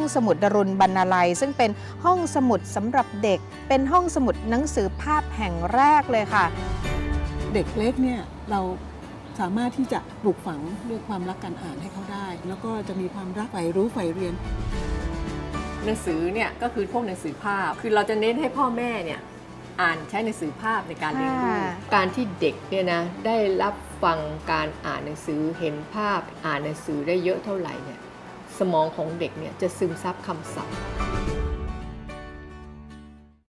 องสมุดดรุณบรรณาลัยซึ่งเป็นห้องสมุดสำหรับเด็กเป็นห้องสมุดหนังสือภาพแห่งแรกเลยค่ะเด็กเล็กเนี่ยเราสามารถที่จะปลูกฝังด้วยความรักการอ่านให้เขาได้แล้วก็จะมีความรักใฝ่รู้ใฝ่เรียนหนังสือเนี่ยก็คือพวกหนังสือภาพคือเราจะเน้นให้พ่อแม่เนี่ยอ่านใช้หนังสือภาพในการเลี้ยงลูกการที่เด็กเนี่ยนะได้รับฟังการอ่านหนังสือเห็นภาพอ่านหนังสือได้เยอะเท่าไหร่เนี่ยสมองของเด็กเนี่ยจะซึมซับคำศัพท์